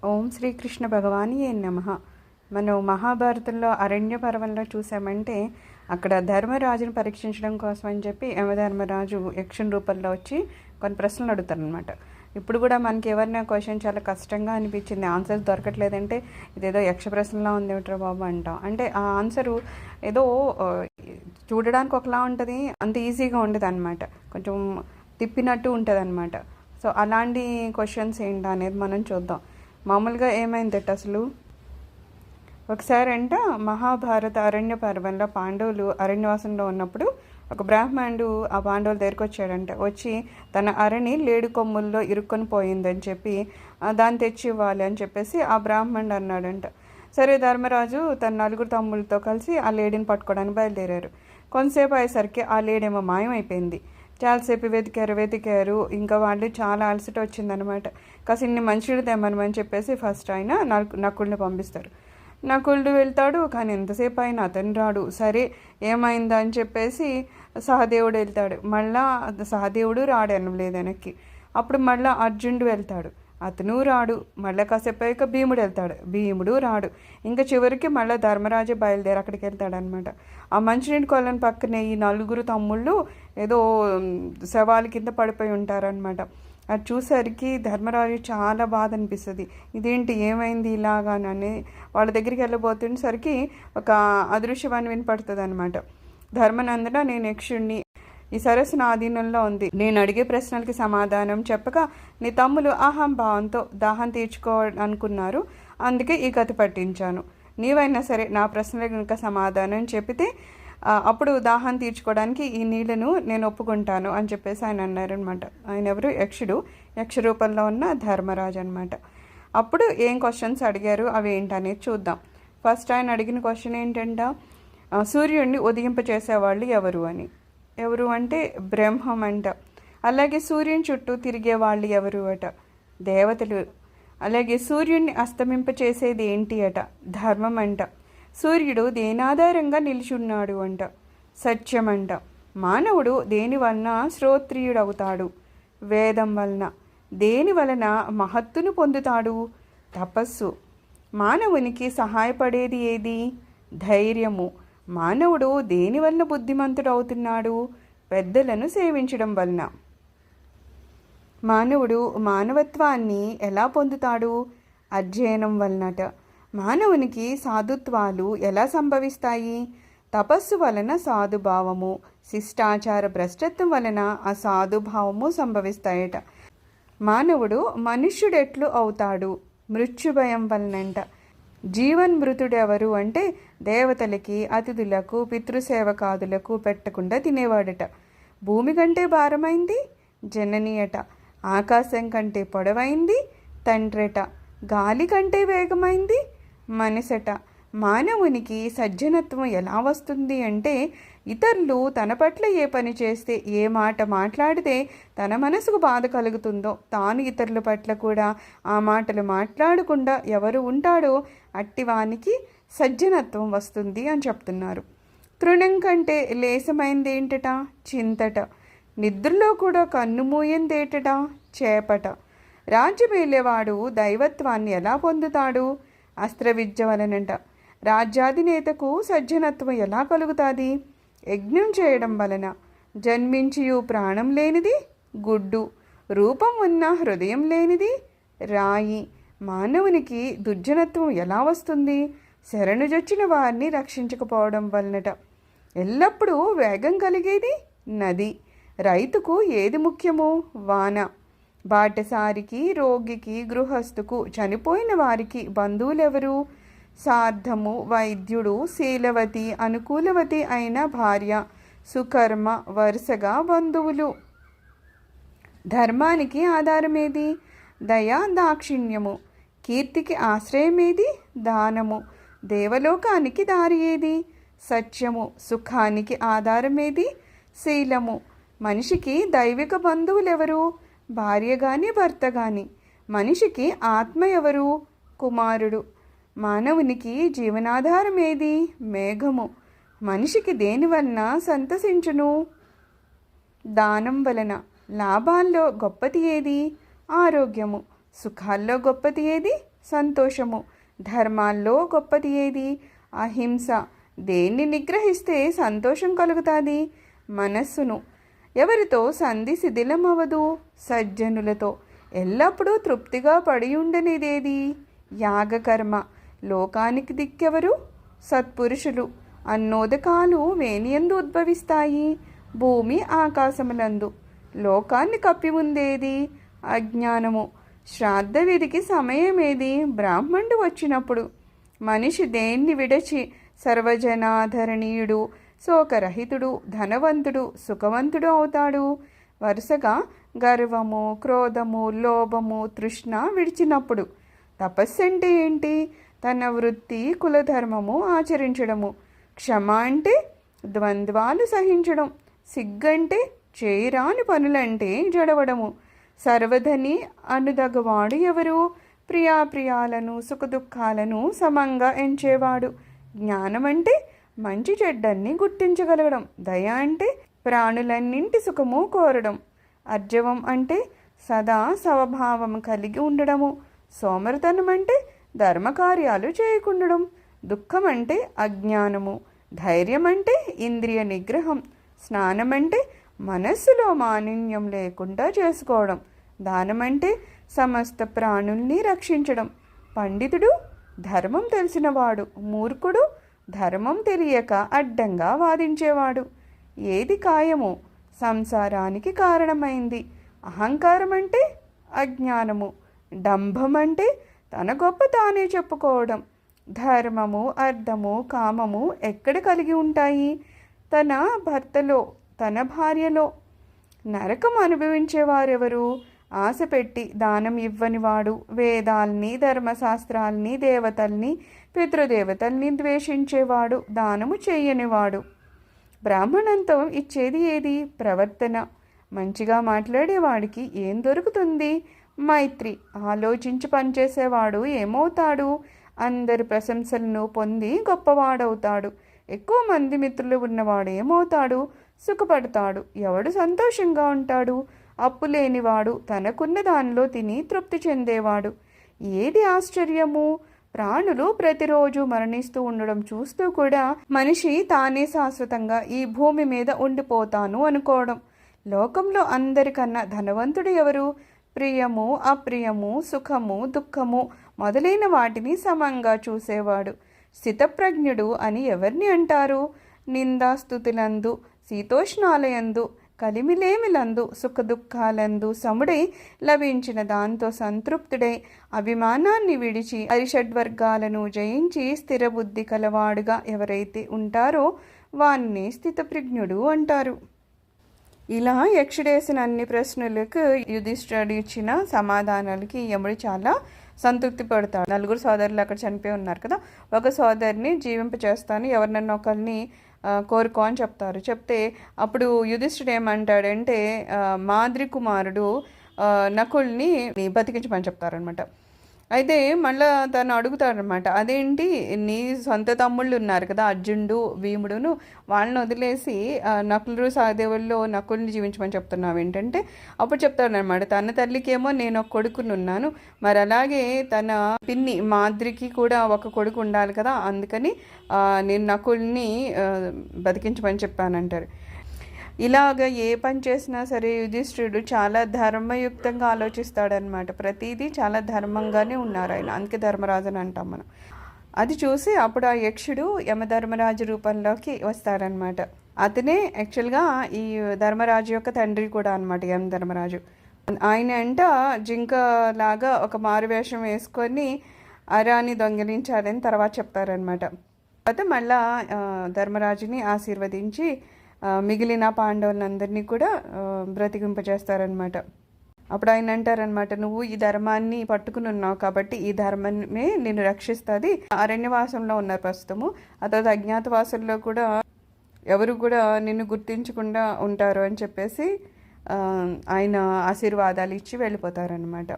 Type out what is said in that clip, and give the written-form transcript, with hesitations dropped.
ఓం శ్రీకృష్ణ భగవానియే నమః. మనం మహాభారతంలో అరణ్య పర్వంలో చూసామంటే అక్కడ ధర్మరాజును పరీక్షించడం కోసం అని చెప్పి యమధర్మరాజు యక్షుని రూపంలో వచ్చి కొన్ని ప్రశ్నలు అడుగుతారనమాట. ఇప్పుడు కూడా మనకి ఎవరైనా క్వశ్చన్ చాలా కష్టంగా అనిపించింది, ఆన్సర్స్ దొరకట్లేదంటే ఇదేదో యక్ష ప్రశ్నలా ఉంది ఏమిట్రా బాబు అంటాం. అంటే ఆ ఆన్సరు ఏదో చూడడానికి ఒకలా ఉంటుంది, అంత ఈజీగా ఉండదు అనమాట, కొంచెం తిప్పినట్టు ఉంటుంది అనమాట. సో అలాంటి క్వశ్చన్స్ ఏంటా అనేది మనం చూద్దాం. మామూలుగా ఏమైందట అసలు, ఒకసారి అంట మహాభారత అరణ్య పర్వంలో పాండవులు అరణ్యవాసంలో ఉన్నప్పుడు ఒక బ్రాహ్మణుడు ఆ పాండవుల దగ్గరికి వచ్చాడంట. వచ్చి తన అరణి లేడు కొమ్ముల్లో ఇరుక్కొని పోయిందని చెప్పి దాన్ని తెచ్చి ఇవ్వాలి అని చెప్పేసి ఆ బ్రాహ్మణుడు అన్నాడంట. సరే ధర్మరాజు తన నలుగురు తమ్ముళ్ళతో కలిసి ఆ లేడీని పట్టుకోవడానికి బయలుదేరారు. కొంతసేపు అయ్యేసరికి ఆ లేడేమో మాయమైపోయింది. చాలాసేపు వెతికారు, ఇంకా వాళ్ళు చాలా అలసట వచ్చిందనమాట. కాస్త ఇన్ని మంచినీళ్ళు తెమ్మని చెప్పేసి ఫస్ట్ ఆయన నకుల్ని పంపిస్తారు. నకులుడు వెళ్తాడు, కానీ ఎంతసేపు అయినా అతను రాడు. సరే ఏమైందా అని చెప్పేసి సహదేవుడు వెళ్తాడు. మళ్ళా సహదేవుడు రాడు అనలేదు వెనక్కి. అప్పుడు మళ్ళీ అర్జునుడు వెళ్తాడు, అతను రాడు. మళ్ళీ కాసేపు అయ్యాక భీముడు వెళ్తాడు, భీముడు రాడు. ఇంకా చివరికి మళ్ళీ ధర్మరాజే బయలుదేరి అక్కడికి వెళ్తాడనమాట. ఆ మంచినీటి కొలను పక్కనే ఈ నలుగురు తమ్ముళ్ళు ఏదో శవాల కింద పడిపోయి ఉంటారనమాట. అది చూసరికి ధర్మరాజు చాలా బాధ అనిపిస్తుంది. ఇదేంటి ఏమైంది ఇలాగానని వాళ్ళ దగ్గరికి వెళ్ళబోతుండేసరికి ఒక అదృశ్యవాణి వినపడుతుంది అనమాట. ధర్మనందన, నేను యక్షుణ్ణి, ఈ సరస్సు నా ఆధీనంలో ఉంది. నేను అడిగే ప్రశ్నలకి సమాధానం చెప్పక నీ తమ్ములు భావంతో దాహం తీర్చుకోవాలనుకున్నారు, అందుకే ఈ కథ పట్టించాను. నీవైనా సరే నా ప్రశ్నలకు కనుక సమాధానం చెప్పితే అప్పుడు దాహం తీర్చుకోవడానికి ఈ నీళ్లను నేను ఒప్పుకుంటాను అని చెప్పేసి ఆయన అన్నారనమాట. ఆయన ఎవరు? యక్షుడు, యక్ష రూపంలో ఉన్న ధర్మరాజు అనమాట. అప్పుడు ఏం క్వశ్చన్స్ అడిగారు అవి ఏంటనేది చూద్దాం. ఫస్ట్ ఆయన అడిగిన క్వశ్చన్ ఏంటంట, సూర్యుడిని ఉదయింపచేసేవాళ్ళు ఎవరు అని. ఎవరు అంటే బ్రహ్మం అంట. అలాగే సూర్యుని చుట్టూ తిరిగే వాళ్ళు ఎవరు అట? దేవతలు. అలాగే సూర్యుడిని అస్తమింపచేసేది ఏంటి అట? ధర్మం అంట. సూర్యుడు దేనాధారంగా నిలిచున్నాడు అంట? సత్యం అంట. మానవుడు దేని వలన శ్రోత్రియుడవుతాడు? వేదం వలన. దేని వలన మహత్తును పొందుతాడు? తపస్సు. మానవునికి సహాయపడేది ఏది? ధైర్యము. మానవుడు దేని వలన బుద్ధిమంతుడు అవుతున్నాడు? పెద్దలను సేవించడం వలన. మానవుడు మానవత్వాన్ని ఎలా పొందుతాడు? అధ్యయనం వలనట. మానవునికి సాధుత్వాలు ఎలా సంభవిస్తాయి? తపస్సు వలన సాధుభావము, శిష్టాచార భ్రష్టత్వం వలన అసాధుభావము సంభవిస్తాయట. మానవుడు మనుష్యుడెట్లు అవుతాడు? మృత్యుభయం వలనంట. జీవన్మృతుడెవరు అంటే దేవతలకి, అతిథులకు, పితృసేవకాదులకు పెట్టకుండా తినేవాడట. భూమి కంటే భారమైంది జనని అట. ఆకాశం కంటే పొడవైంది తండ్రట. గాలి కంటే వేగమైంది మనసట. మానవునికి సజ్జనత్వం ఎలా వస్తుంది అంటే ఇతరులు తన పట్ల ఏ పని చేస్తే, ఏ మాట మాట్లాడితే తన మనసుకు బాధ కలుగుతుందో తాను ఇతరుల పట్ల కూడా ఆ మాటలు మాట్లాడకుండా ఎవరు ఉంటాడో అట్టివానికి సజ్జనత్వం వస్తుంది అని చెప్తున్నారు. తృణం కంటే లేసమైంది ఏంటట? చింతట. నిద్రలో కూడా కన్ను మూయందేటట? చేపట. రాజ్యమేలేవాడు దైవత్వాన్ని ఎలా పొందుతాడు? అస్త్ర విద్య వలనంట. రాజ్యాధినేతకు సజ్జనత్వం ఎలా కలుగుతుంది? యజ్ఞం చేయడం వలన. జన్మించియు ప్రాణం లేనిది గుడ్డు, రూపం ఉన్న హృదయం లేనిది రాయి. మానవునికి దుర్జనత్వం ఎలా వస్తుంది? శరణుజొచ్చిన వారిని రక్షించకపోవడం వలనట. ఎల్లప్పుడూ వేగం కలిగేది నది. రైతుకు ఏది ముఖ్యము? వాన. బాటసారికి, రోగికి, గృహస్థుకు, చనిపోయిన వారికి బంధువులెవరు? సార్థము, వైద్యుడు, శీలవతి, అనుకూలవతి అయిన భార్య, సుకర్మ, వరుసగా బంధువులు. ధర్మానికి ఆధారమేది? దయ, దాక్షిణ్యము. కీర్తికి ఆశ్రయమేది? దానము. దేవలోకానికి దారి ఏది? సత్యము. సుఖానికి ఆధారమేది? శీలము. మనిషికి దైవిక బంధువులెవరు? భార్య గాని భర్త గాని. మనిషికి ఆత్మ ఎవరు? కుమారుడు. మానవునికి జీవనాధారం ఏది? మేఘము. మనిషికి దేని వలన సంతసించును? దానం వలన. లాభాల్లో గొప్పది ఏది? ఆరోగ్యము. సుఖాల్లో గొప్పది ఏది? సంతోషము. ధర్మాల్లో గొప్పది ఏది? అహింస. దేన్ని నిగ్రహిస్తే సంతోషం కలుగుతుంది? మనస్సును. ఎవరితో సంధి శిథిలమవదు? సజ్జనులతో. ఎల్లప్పుడూ తృప్తిగా పడి ఉండనిదేది? యాగకర్మ. లోకానికి దిక్కెవరు? సత్పురుషులు. అన్నోదకాలు వేనియందు ఉద్భవిస్తాయి? భూమి ఆకాశములందు. లోకాన్ని కప్పి ఉందేది? అజ్ఞానము. శ్రాద్ధ విధికి సమయమేది? బ్రాహ్మణుడు వచ్చినప్పుడు. మనిషి దేన్ని విడచి సర్వజనాధరణీయుడు, శోకరహితుడు, ధనవంతుడు, సుఖవంతుడు అవుతాడు? వరుసగా గర్వము, క్రోధము, లోభము, తృష్ణ విడిచినప్పుడు. తపస్సు అంటే ఏంటి? తన వృత్తి కులధర్మము ఆచరించడము. క్షమ అంటే ద్వంద్వాలు సహించడం. సిగ్గంటే చేయరాని పనులంటే జడవడము. సర్వధని అనుదగవాడు ఎవరు? ప్రియాప్రియాలను సుఖదుఖాలను సమంగా ఎంచేవాడు. జ్ఞానం అంటే మంచి చెడ్డన్ని గుర్తించగలగడం. దయ అంటే ప్రాణులన్నింటి సుఖము కోరడం. అర్జవం అంటే సదా స్వభావం కలిగి ఉండడము. సోమరితనం అంటే ధర్మకార్యాలు చేయకుండడం. దుఃఖం అంటే అజ్ఞానము. ధైర్యం అంటే ఇంద్రియ నిగ్రహం. స్నానం అంటే మనస్సులో మాలిన్యం లేకుండా చేసుకోవడం. దానం అంటే సమస్త ప్రాణుల్ని రక్షించడం. పండితుడు ధర్మం తెలిసినవాడు. మూర్ఖుడు ధర్మం తెలియక అడ్డంగా వాదించేవాడు. ఏది కాయమో సంసారానికి కారణమైంది. అహంకారం అంటే అజ్ఞానము. డంభం అంటే తన గొప్ప తానే చెప్పుకోవడం. ధర్మము, అర్థము, కామము ఎక్కడ కలిగి ఉంటాయి? తన భర్తలో, తన భార్యలో. నరకం అనుభవించేవారెవరు? ఆశ పెట్టి దానం ఇవ్వనివాడు. వేదాల్ని, ధర్మశాస్త్రాల్ని, దేవతల్ని, పితృదేవతల్ని ద్వేషించేవాడు. దానము చెయ్యనివాడు. బ్రాహ్మణంతం ఇచ్చేది ఏది? ప్రవర్తన. మంచిగా మాట్లాడేవాడికి ఏం దొరుకుతుంది? మైత్రి. ఆలోచించి పనిచేసేవాడు ఏమవుతాడు? అందరి ప్రశంసలను పొంది గొప్పవాడవుతాడు. ఎక్కువ మంది మిత్రులు ఉన్నవాడు ఏమవుతాడు? సుఖపడతాడు. ఎవడు సంతోషంగా ఉంటాడు? అప్పు లేనివాడు. తనకున్న దానిలో తిని తృప్తి చెందేవాడు. ఏది ఆశ్చర్యము? ప్రాణులు ప్రతిరోజు మరణిస్తూ ఉండడం చూస్తూ కూడా మనిషి తానే శాశ్వతంగా ఈ భూమి మీద ఉండిపోతాను అనుకోవడం. లోకంలో అందరికన్నా ధనవంతుడు ఎవరు? ప్రియము, అప్రియము, సుఖము, దుఃఖము మొదలైన వాటిని సమంగా చూసేవాడు. స్థితప్రజ్ఞుడు అని ఎవరిని అంటారు? నిందాస్తుతులందు, శీతోష్ణాలయందు, కలిమిలేమిలందు, సుఖదుఖాలందు సముడై లభించిన దాంతో సంతృప్తుడై అభిమానాన్ని విడిచి అరిషడ్వర్గాలను జయించి స్థిరబుద్ధి కలవాడుగా ఎవరైతే ఉంటారో వాన్ని స్థితప్రజ్ఞుడు అంటారు. ఇలా యక్షుడేసిన అన్ని ప్రశ్నలకు యుధిష్ఠిరుడు ఇచ్చిన సమాధానాలకి యముడు చాలా సంతృప్తి పడతాడు. 4 సోదరులు అక్కడ చనిపోయి ఉన్నారు కదా, ఒక సోదరిని జీవింపచేస్తాను, ఎవరినన్నా ఒకరిని కోరుకో అని చెప్తారు. చెప్తే అప్పుడు యుధిష్ఠిరుడు ఏమంటాడంటే మాద్రి కుమారుడు నకుల్ని బతికించమని చెప్తారనమాట. అయితే మళ్ళీ తను అడుగుతాడనమాట, అదేంటి నీ సొంత తమ్ముళ్ళు ఉన్నారు కదా అర్జునుడు, భీముడును, వాళ్ళని వదిలేసి నకులు సహదేవుల్లో నకుల్ని జీవించమని చెప్తున్నావు ఏంటంటే, అప్పుడు చెప్తాడనమాట తన తల్లికేమో నేను ఒక కొడుకుని ఉన్నాను, మరి అలాగే తన పిన్ని మాద్రికి కూడా ఒక కొడుకు ఉండాలి కదా, అందుకని నేను నకుల్ని బతికించమని చెప్పానంటారు. ఇలాగ ఏ పని చేసినా సరే యుధిష్ఠిరుడు చాలా ధర్మయుక్తంగా ఆలోచిస్తాడనమాట. ప్రతిదీ చాలా ధర్మంగానే ఉన్నారు ఆయన, అందుకే ధర్మరాజు అని అంటాం మనం. అది చూసి అప్పుడు ఆ యక్షుడు యమధర్మరాజు రూపంలోకి వస్తాడనమాట. అతనే యాక్చువల్గా ఈ ధర్మరాజు యొక్క తండ్రి కూడా అనమాట, యమధర్మరాజు. ఆయన అంట జింకలాగా ఒక మారువేషం వేసుకొని అరాని దొంగిలించాడని తర్వాత చెప్తారనమాట. తర్వాత మళ్ళా ధర్మరాజుని ఆశీర్వదించి మిగిలిన పాండవులందరినీ కూడా బ్రతికింపజేస్తారనమాట. అప్పుడు ఆయన అంటారనమాట, నువ్వు ఈ ధర్మాన్ని పట్టుకుని ఉన్నావు కాబట్టి ఈ ధర్మమే నిన్ను రక్షిస్తుంది. అరణ్యవాసంలో ఉన్నారు ప్రస్తుతము, ఆ తర్వాత అజ్ఞాతవాసంలో కూడా ఎవరు కూడా నిన్ను గుర్తించకుండా ఉంటారు అని చెప్పేసి ఆయన ఆశీర్వాదాలు ఇచ్చి వెళ్ళిపోతారనమాట.